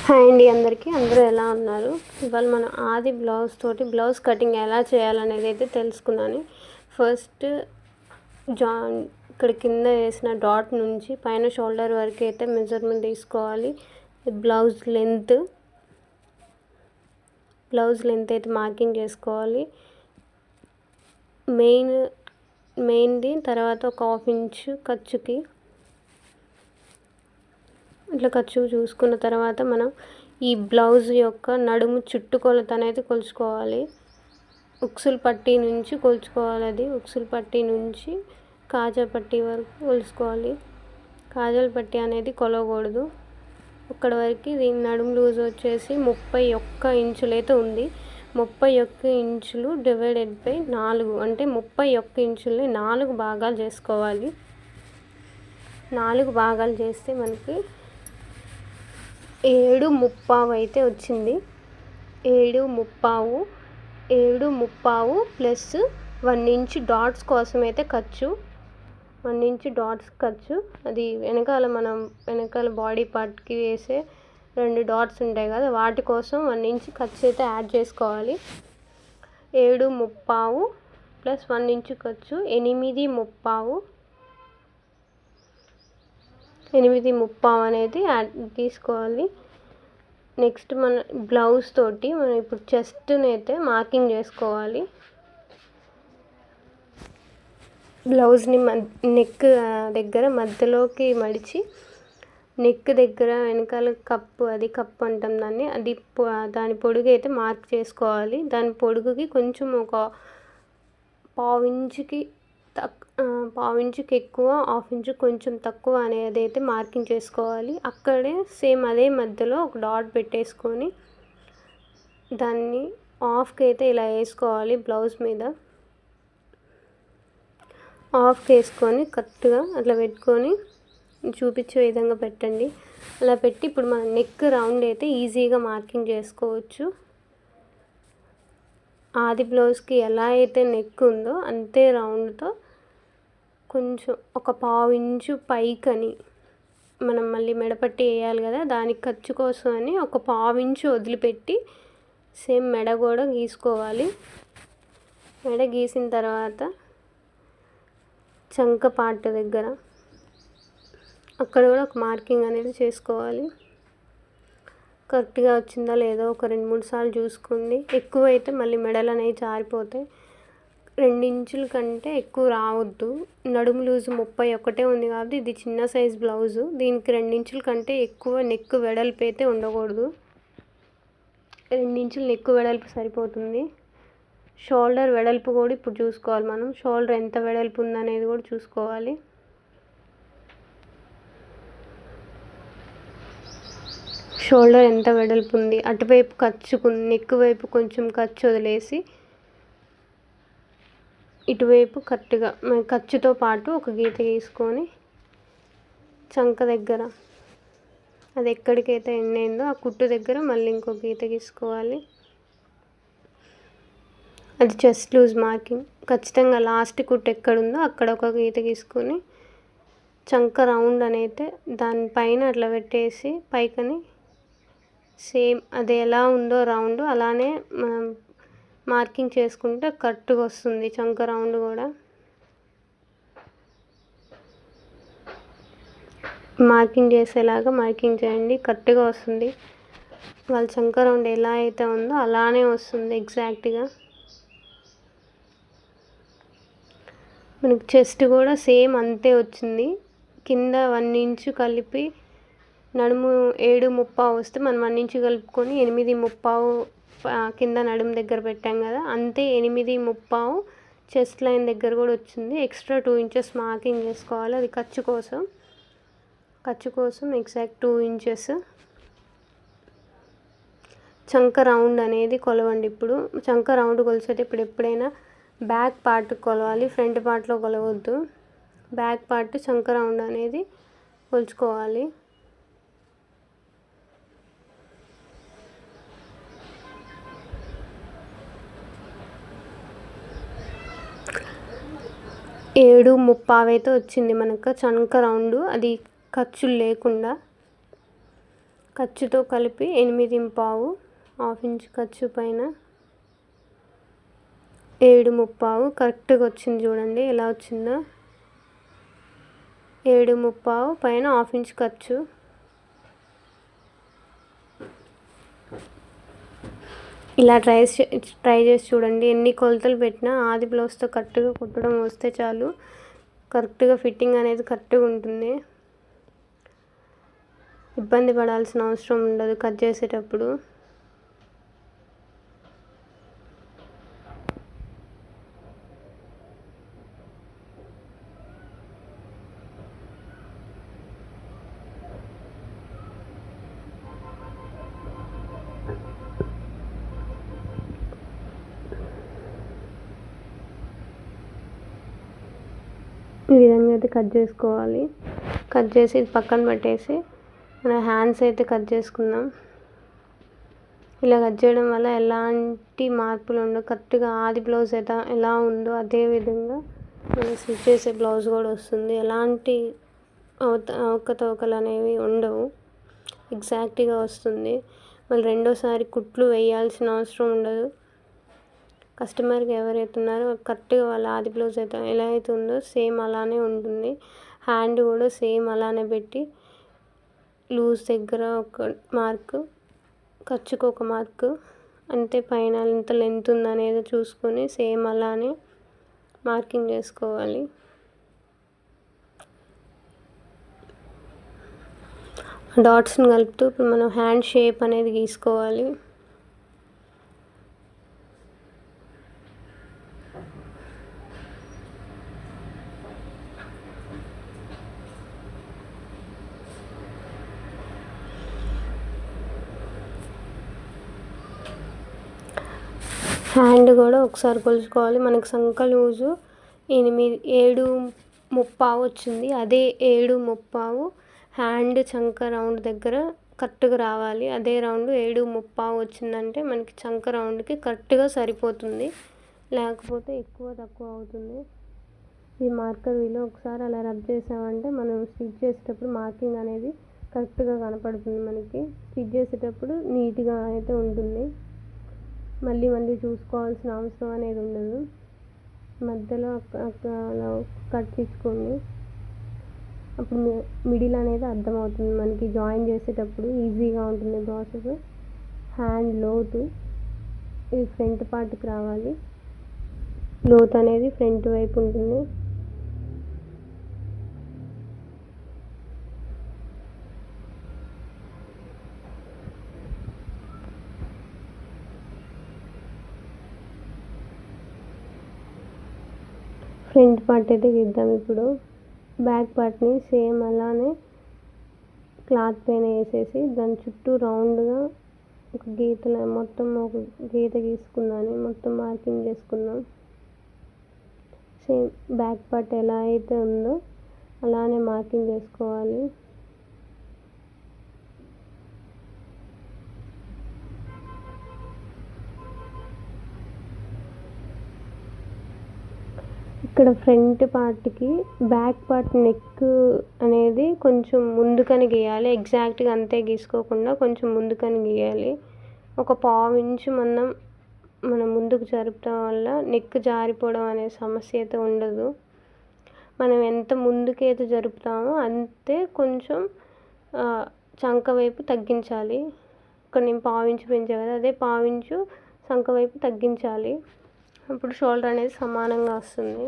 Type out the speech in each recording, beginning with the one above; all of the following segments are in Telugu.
హాయ్ అండి అందరికీ. అందరూ ఎలా ఉన్నారు? ఇవాళ మనం ఆది బ్లౌజ్ తోటి బ్లౌజ్ కటింగ్ ఎలా చేయాలనేది అయితే తెలుసుకున్నాను. ఫస్ట్ ఇక్కడ కింద వేసిన డాట్ నుంచి పైన షోల్డర్ వరకు అయితే మెజర్మెంట్ తీసుకోవాలి. బ్లౌజ్ లెంత్ అయితే మార్కింగ్ చేసుకోవాలి. మెయిన్ది తర్వాత ఒక 1/2 ఇంచు ఖర్చుకి ఇట్లా ఖర్చు చూసుకున్న తర్వాత మనం ఈ బ్లౌజ్ యొక్క నడుము చుట్టుకొలత అనేది కొలుచుకోవాలి. ఉక్సులు పట్టీ నుంచి కొలుచుకోవాలి. అది ఉక్సులు పట్టీ నుంచి కాజా పట్టీ వరకు కొలుచుకోవాలి. కాజాల పట్టీ అనేది కొలవకూడదు. అక్కడ వరకు దీని నడుము లూజ్ వచ్చేసి 31 ఇంచులు అయితే ఉంది. 31 ఇంచులు డివైడెడ్ బై 4 అంటే 31 ఇంచుల్ని 4 భాగాలు చేసుకోవాలి. 4 భాగాలు చేస్తే మనకి 7:15 అయితే వచ్చింది. 7:15 ప్లస్ 1 ఇంచ్ డాట్స్ కోసం అయితే ఖర్చు. 1 ఇంచ్ డాట్స్ ఖర్చు. అది వెనకాల బాడీ పార్ట్కి వేసే 2 డాట్స్ ఉంటాయి కదా, వాటి కోసం 1 ఇంచ్ ఖర్చు అయితే యాడ్ చేసుకోవాలి. 7:15 ప్లస్ 1 ఇంచ్ ఖర్చు 8:30 అనేది తీసుకోవాలి. నెక్స్ట్ మన బ్లౌజ్ తోటి మనం ఇప్పుడు చెస్ట్ని అయితే మార్కింగ్ చేసుకోవాలి. బ్లౌజ్ని నెక్ దగ్గర మధ్యలోకి మడిచి నెక్ దగ్గర వెనకాల కప్పు అంటాం దాన్ని, దాని పొడుగు అయితే మార్క్ చేసుకోవాలి. దాని పొడుగుకి కొంచెం ఒక 1/2 ఇంచుకి ఎక్కువ, 1/2 ఇంచు కొంచెం తక్కువ అనేది అయితే మార్కింగ్ చేసుకోవాలి. అక్కడే సేమ్ అదే మధ్యలో ఒక డాట్ పెట్టేసుకొని దాన్ని హాఫ్కి అయితే ఇలా వేసుకోవాలి. బ్లౌజ్ మీద హాఫ్కి వేసుకొని కరెక్ట్గా అట్లా పెట్టుకొని చూపించే విధంగా పెట్టండి. అలా పెట్టి ఇప్పుడు మన నెక్ రౌండ్ అయితే ఈజీగా మార్కింగ్ చేసుకోవచ్చు. ఆది బ్లౌజ్కి ఎలా అయితే నెక్ ఉందో అంతే రౌండ్తో కొంచెం ఒక 1/2 ఇంచు పైకని మనం మళ్ళీ మెడపట్టి వేయాలి కదా, దానికి ఖర్చు కోసం అని ఒక 1/2 ఇంచు వదిలిపెట్టి సేమ్ మెడ కూడా గీసుకోవాలి. మెడ గీసిన తర్వాత చంక పార్ట్ దగ్గర అక్కడ కూడా ఒక మార్కింగ్ అనేది చేసుకోవాలి. కరెక్ట్గా వచ్చిందా లేదో ఒక 2-3 సార్లు చూసుకోండి. ఎక్కువ అయితే మళ్ళీ మెడలు అనేవి జారిపోతాయి. 2 ఇంచుల కంటే ఎక్కువ రావద్దు. నడుము లూజు 31 ఉంది కాబట్టి ఇది చిన్న సైజ్ బ్లౌజు. దీనికి 2 ఇంచుల కంటే ఎక్కువ నెక్ వెడల్పు అయితే ఉండకూడదు. 2 ఇంచులు నెక్ వెడల్పు సరిపోతుంది. షోల్డర్ వెడల్పు కూడా ఇప్పుడు చూసుకోవాలి. మనం షోల్డర్ ఎంత వెడల్పు ఉందనేది కూడా చూసుకోవాలి. షోల్డర్ ఎంత వెడల్పు ఉంది, అటువైపు నెక్ వైపు కొంచెం ఖర్చు వదిలేసి ఇటువైపు కరెక్ట్గా ఖర్చుతో పాటు ఒక గీత గీసుకొని చంక దగ్గర అది ఎక్కడికైతే ఎండ్ అయిందో ఆ కుట్టు దగ్గర మళ్ళీ ఇంకో గీత గీసుకోవాలి. అది చెస్ట్ లూజ్ మార్కింగ్. ఖచ్చితంగా లాస్ట్ కుట్టు ఎక్కడుందో అక్కడ ఒక గీత గీసుకొని చంక రౌండ్ అనేది దానిపైన అట్లా పెట్టేసి పైకని సేమ్ అది ఎలా ఉందో రౌండ్ అలానే మనం మార్కింగ్ చేసుకుంటే కరెక్ట్గా వస్తుంది. చంక రౌండ్ కూడా మార్కింగ్ చేసేలాగా మార్కింగ్ చేయండి, కరెక్ట్గా వస్తుంది. వాళ్ళ చంక రౌండ్ ఎలా అయితే ఉందో అలానే వస్తుంది ఎగ్జాక్ట్గా. మనకి చెస్ట్ కూడా సేమ్ అంతే వచ్చింది. కింద 1 ఇంచు కలిపి నడుము 7:30 వస్తే మనం 1 ఇంచు కలుపుకొని 8:30 కింద నడుము దగ్గర పెట్టాం కదా, అంతే 8:30 చెస్ట్ లైన్ దగ్గర కూడా వచ్చింది. ఎక్స్ట్రా 2 ఇంచెస్ మార్కింగ్ చేసుకోవాలి. అది ఖర్చు కోసం ఎగ్జాక్ట్ 2 ఇంచెస్. చంక రౌండ్ అనేది కొలవండి. ఇప్పుడు చంక రౌండ్ కొలిచేటప్పుడు ఎప్పుడైనా బ్యాక్ పార్ట్ కొలవాలి, ఫ్రంట్ పార్ట్లో కొలవద్దు. బ్యాక్ పార్ట్ చంక రౌండ్ అనేది కొలుచుకోవాలి. ఏడు 7:30 అయితే వచ్చింది మనకు చంక రౌండ్. అది ఖర్చులు లేకుండా ఖర్చుతో కలిపి 8.5, హాఫ్ ఇంచ్ ఖర్చు పైన 7.5 కరెక్ట్గా వచ్చింది. చూడండి ఎలా వచ్చిందో. 7.5 పైన హాఫ్ ఇంచ్ ఖర్చు. ఇలా ట్రై చేసి చూడండి. ఎన్ని కొలతలు పెట్టినా ఆది బ్లౌజ్తో కరెక్ట్గా కుట్టడం వస్తే చాలు, కరెక్ట్గా ఫిట్టింగ్ అనేది కరెక్ట్గా ఉంటుంది. ఇబ్బంది పడాల్సిన అవసరం ఉండదు కట్ చేసేటప్పుడు. ఈ విధంగా అయితే కట్ చేసుకోవాలి. కట్ చేసి ఇది పక్కన పెట్టేసి మన హ్యాండ్స్ అయితే కట్ చేసుకుందాం. ఇలా కట్ చేయడం వల్ల ఎలాంటి మార్పులు ఉండవు. కరెక్ట్గా ఆది బ్లౌజ్ ఎలా ఉందో అదే విధంగా మనం స్టిచ్ చేసే బ్లౌజ్ కూడా వస్తుంది. ఎలాంటి అవకతవకలు అనేవి ఉండవు, ఎగ్జాక్ట్గా వస్తుంది. మళ్ళీ రెండోసారి కుట్లు వేయాల్సిన అవసరం ఉండదు. కస్టమర్కి ఎవరైతే ఉన్నారో కరెక్ట్గా వాళ్ళ ఆది బ్లౌజ్ అయితే ఎలా అయితే ఉందో సేమ్ అలానే ఉంటుంది. హ్యాండ్ కూడా సేమ్ అలానే పెట్టి లూజ్ దగ్గర ఒక మార్కు, ఖర్చుకు ఒక మార్కు, అంతే. పైన ఎంత లెంత్ ఉందనేది చూసుకొని సేమ్ అలానే మార్కింగ్ చేసుకోవాలి. డాట్స్ని కలుపుతూ ఇప్పుడు మనం హ్యాండ్ షేప్ అనేది గీసుకోవాలి. హ్యాండ్ కూడా ఒకసారి కొలుచుకోవాలి. మనకు సంక లూజు 7.5 వచ్చింది. అదే 7.5 హ్యాండ్ చంక రౌండ్ దగ్గర కరెక్ట్గా రావాలి. అదే రౌండ్ 7.5 వచ్చిందంటే మనకి చంక రౌండ్కి కరెక్ట్గా సరిపోతుంది, లేకపోతే ఎక్కువ తక్కువ అవుతుంది. ఈ మార్కర్ వీలో ఒకసారి అలా రబ్ చేసామంటే మనం స్టిచ్ చేసేటప్పుడు మార్కింగ్ అనేది కరెక్ట్గా కనపడుతుంది. మనకి స్టిచ్ చేసేటప్పుడు నీట్గా అయితే ఉంటుంది. మళ్ళీ చూసుకోవాల్సిన అవసరం అనేది ఉండదు. మధ్యలో అలా కట్ తీసుకోండి. అప్పుడు మిడిల్ అనేది అర్థమవుతుంది మనకి. జాయిన్ చేసేటప్పుడు ఈజీగా ఉంటుంది ప్రాసెస్. హ్యాండ్ లోతు ఇది ఫ్రంట్ పార్ట్కి రావాలి. లోతు అనేది ఫ్రంట్ వైపు ఉంటుంది. ఫ్రంట్ పార్ట్ అయితే గీద్దాం. ఇప్పుడు బ్యాక్ పార్ట్ని సేమ్ అలానే క్లాత్ పైన వేసేసి దాని చుట్టూ రౌండ్గా ఒక మొత్తం ఒక గీత గీసుకుందాం. మొత్తం మార్కింగ్ చేసుకుందాం. సేమ్ బ్యాక్ పార్ట్ ఎలా అయితే ఉందో అలానే మార్కింగ్ చేసుకోవాలి. ఇక్కడ ఫ్రంట్ పార్ట్కి బ్యాక్ పార్ట్ నెక్ అనేది కొంచెం ముందుకని గీయాలి. ఎగ్జాక్ట్గా అంతే గీసుకోకుండా కొంచెం ముందుకని గీయాలి. ఒక 1/2 ఇంచు మనం ముందుకు జరపడం వల్ల నెక్ జారిపోవడం అనే సమస్య అయితే ఉండదు. మనం ఎంత ముందుకైతే జరుపుతామో అంతే కొంచెం చంక వైపు తగ్గించాలి. ఇక్కడ నేను 1/2 ఇంచు పెంచాను కదా, అదే 1/2 ఇంచు చంక వైపు తగ్గించాలి. అప్పుడు షోల్డర్ అనేది సమానంగా వస్తుంది.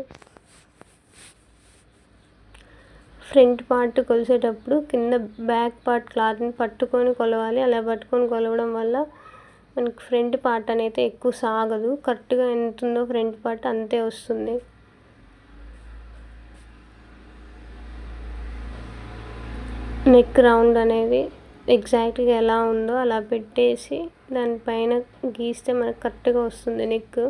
ఫ్రంట్ పార్ట్ కొలిసేటప్పుడు కింద బ్యాక్ పార్ట్ క్లాత్ని పట్టుకొని కొలవాలి. అలా పట్టుకొని కొలవడం వల్ల మనకి ఫ్రంట్ పార్ట్ అనేది ఎక్కువ సాగదు. కరెక్ట్గా ఎంత ఉందో ఫ్రంట్ పార్ట్ అంతే వస్తుంది. నెక్ రౌండ్ అనేది ఎగ్జాక్ట్గా ఎలా ఉందో అలా పెట్టేసి దానిపైన గీస్తే మనకు కరెక్ట్గా వస్తుంది నెక్.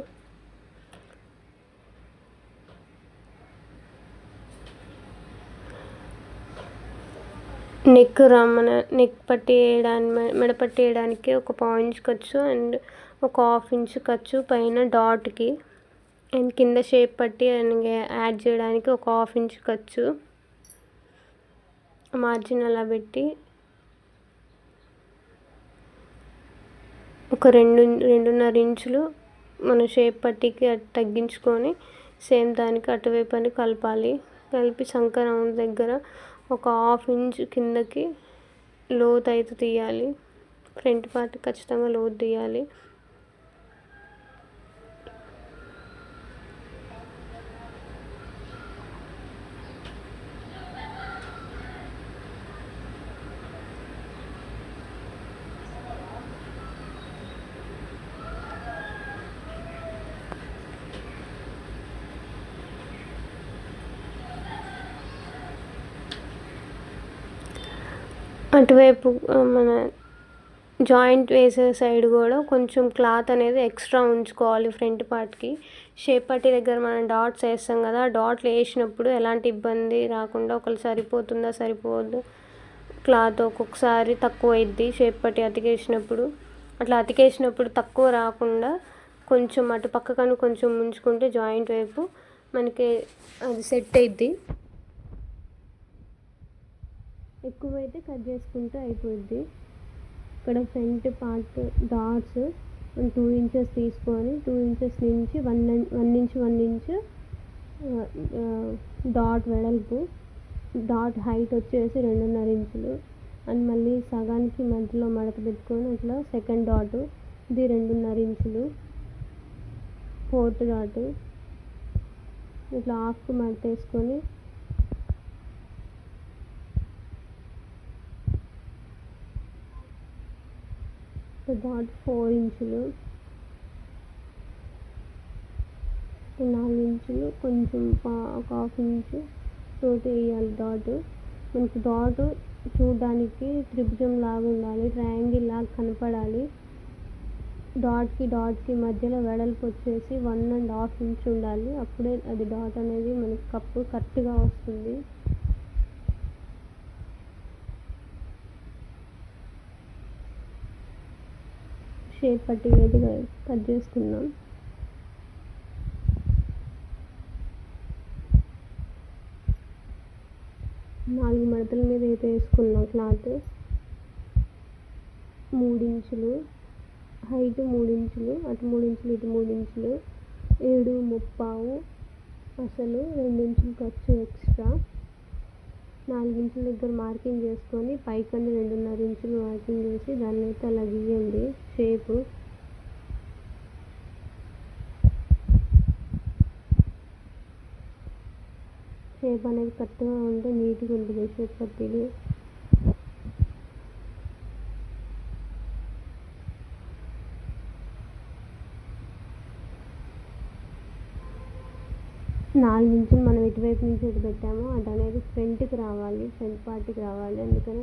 నెక్ పట్టి వేయడానికి మెడపట్టి వేయడానికి ఒక 1/2 ఇంచ్ ఖర్చు అండ్ ఒక 1/2 ఇంచ్ ఖర్చు పైన డాట్కి, అండ్ కింద షేప్ పట్టి యాడ్ చేయడానికి ఒక 1/2 ఇంచ్ ఖర్చు. మార్జిన్ అలా పెట్టి ఒక 2.5 ఇంచులు మన షేప్ పట్టీకి తగ్గించుకొని సేమ్ దానికి అటువైపు అని కలపాలి. కలిపి సంక రౌండ్ దగ్గర ఒక 1/2 ఇంచ్ కిందకి లోతు అయితే తీయాలి. ఫ్రంట్ పార్ట్ ఖచ్చితంగా లోతు తీయాలి. అటువైపు మన జాయింట్ వేసే సైడ్ కూడా కొంచెం క్లాత్ అనేది ఎక్స్ట్రా ఉంచుకోవాలి. ఫ్రంట్ పార్ట్కి షేప్ పట్టీ దగ్గర మనం డాట్స్ వేస్తాం కదా, ఆ డాట్లు వేసినప్పుడు ఎలాంటి ఇబ్బంది రాకుండా ఒకళ్ళు సరిపోతుందా సరిపోదు, క్లాత్ ఒక్కొక్కసారి తక్కువ అయింది షేప్ పట్టీ అతికేసినప్పుడు. అట్లా అతికేసినప్పుడు తక్కువ రాకుండా కొంచెం అటు పక్కకని కొంచెం ఉంచుకుంటే జాయింట్ వైపు మనకి అది సెట్ అయింది. ఎక్కువైతే కట్ చేసుకుంటే అయిపోద్ది. ఇక్కడ ఫ్రంట్ పార్ట్ డాట్స్ 2 ఇంచెస్ తీసుకొని 2 ఇంచెస్ నుంచి 1 ఇంచ్ డాట్ వెడల్పు, డాట్ హైట్ వచ్చేసి 2.5 ఇంచులు. అండ్ మళ్ళీ సగానికి మధ్యలో మడత పెట్టుకొని అట్లా సెకండ్ డాట్ ఇది 2.5 ఇంచులు. ఫోర్త్ డాట్ ఇట్లా హాఫ్కి మడత వేసుకొని డాట్ 4 ఇంచులు, 4 ఇంచులు కొంచెం ఒక 1/2 ఇంచు తోటి వేయాలి డాట్. మనకి డాట్ చూడడానికి త్రిభుజం లాగా ఉండాలి, ట్రయాంగిల్ లాగా కనపడాలి. డాట్కి మధ్యలో వెడల్పు వచ్చేసి 1.5 ఇంచ్ ఉండాలి. అప్పుడే అది డాట్ అనేది మనకి కప్పు కరెక్ట్గా వస్తుంది. షేప్ పట్టీ అయితే కట్ చేసుకుందాం. నాలుగు మడతల మీద అయితే వేసుకున్నాం క్లాత్. 3 ఇంచులు హైట్, 3 ఇంచులు అటు 3 ఇంచులు ఇటు 3 ఇంచులు, 7.75 అసలు 2 ఇంచులు ఖర్చు ఎక్స్ట్రా. 4 ఇంచుల దగ్గర మార్కింగ్ చేసుకొని పైకని 2.5 ఇంచులు మార్కింగ్ చేసి దాన్ని అయితే అలా గీయండి షేపు. షేప్ అనేది కరెక్ట్గా ఉంటే నీట్గా ఉంటుంది షేప్ పట్టీలు. నాలుగు ఇంచులు మనం ఎటువైపు నుంచి ఎటు పెట్టామో అటు అనేది ఫ్రంట్కి రావాలి, ఫ్రంట్ పార్ట్కి రావాలి. అందుకని